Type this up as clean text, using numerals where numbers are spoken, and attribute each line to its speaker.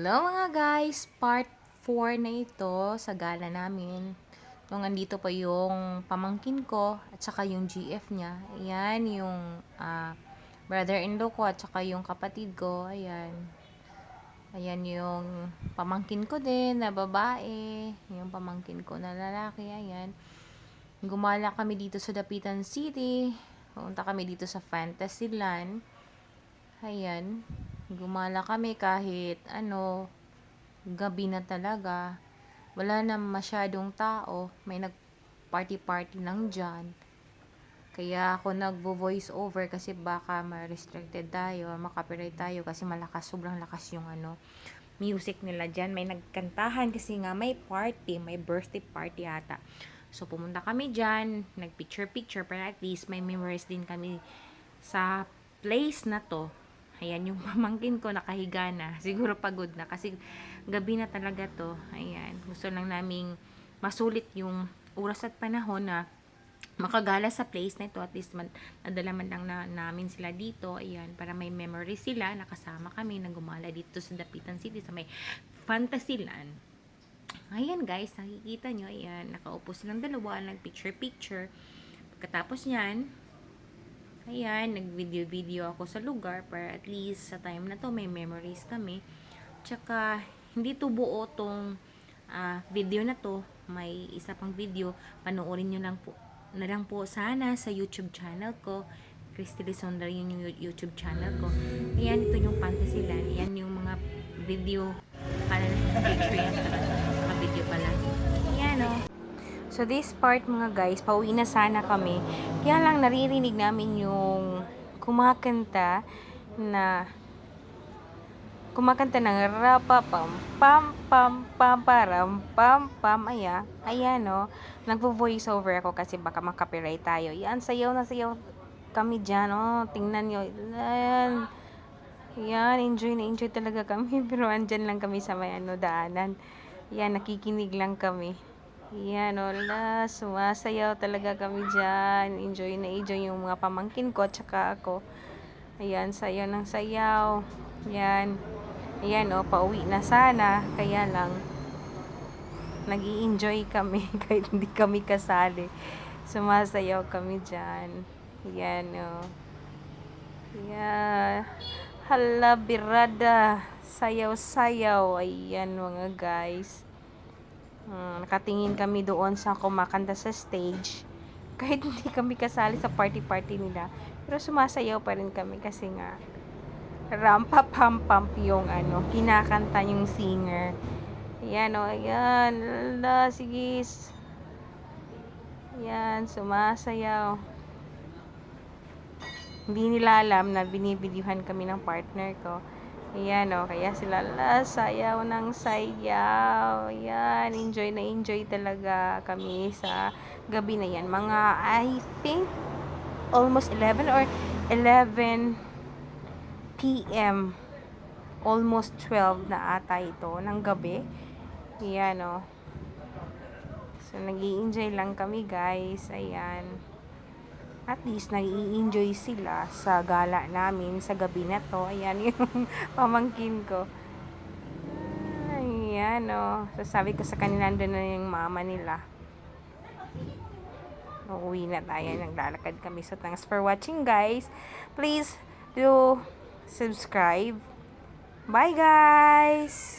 Speaker 1: Hello mga guys! Part 4 na ito sa gala namin. Nung andito pa yung pamangkin ko at saka yung GF niya. Ayan, yung brother-in-law ko at saka yung kapatid ko. Ayan. Ayan yung pamangkin ko din na babae. Yung pamangkin ko na lalaki. Ayan. Gumala kami dito sa Dapitan City. Pumunta kami dito sa Fantasyland. Ayan. Gumala kami kahit gabi na talaga. Wala na masyadong tao. May nag-party-party lang dyan. Kaya ako nagvo-voice over kasi baka ma-restricted tayo, makapiright tayo kasi sobrang lakas yung music nila dyan. May nagkantahan kasi nga may party, may birthday party ata. So pumunta kami dyan, nag-picture-picture para at least may memories din kami sa place na to. Ayan, yung pamangkin ko nakahiga na. Siguro pagod na kasi gabi na talaga to. Ayan, gusto lang naming masulit yung oras at panahon na makagala sa place na ito. At least nadala man lang namin sila dito. Ayan, para may memory sila. Nakasama kami na gumala dito sa Dapitan City sa may Fantasyland. Ayan guys, nakikita nyo. Ayan, nakaupo silang dalawa. Nag-picture-picture. Pagkatapos nyan, ayan, nag-video-video ako sa lugar para at least sa time na to may memories kami. Tsaka, hindi to buo tong video na to. May isa pang video. Panoorin nyo lang po, na lang po sana sa YouTube channel ko. Christy Lisondra, yun yung YouTube channel ko. Ayan, ito yung Fantasyland. Ayan yung mga video. Pala na picture yan. Mga video pala. Ayan o. So this part mga guys, pauwi na sana kami. Kaya lang naririnig namin yung kumakanta ng rapa pam pam pam pam param pam pam. Ayan no. Nagvo-voice over ako kasi baka makapiright tayo. Yan, sayaw na sayaw kami dyan. Oh, tingnan nyo. Yan, enjoy na enjoy talaga kami. Pero andyan lang kami sa may daanan. Yan, nakikinig lang kami. Yan, wala. Sumasayaw talaga kami dyan. Enjoy na enjoy yung mga pamangkin ko at saka ako. Ayan, sayaw ng sayaw. Yan. Ayan, pauwi na sana. Kaya lang, nag-i-enjoy kami kahit hindi kami kasali. Sumasayaw kami dyan. Yan, Yeah. Hala, birada. Sayaw-sayaw. Ayan, mga guys. Nakatingin kami doon sa kumakanta sa stage. Kahit hindi kami kasali sa party-party nila. Pero sumasayaw pa rin kami kasi nga rampa pam pam yung kinakanta yung singer. Ayan ayan. Lala, sige. Ayan, sumasayaw. Hindi nila alam na binibidyuhan kami ng partner ko. Ayan kaya sila sayaw ng sayaw. Ayan, enjoy na enjoy talaga kami sa gabi na yan. Mga, I think, almost 11 or 11 p.m. Almost 12 na ata ito ng gabi. Ayan So, nag-i-enjoy lang kami guys. Ayan. At least nag-i-enjoy sila sa gala namin sa gabi na to. Ayan yung pamangkin ko. Ayan So sabi ko sa kanila, nandun na yung mama nila. Uuwi na tayo. Naglalakad kami. So thanks for watching guys. Please do subscribe. Bye guys!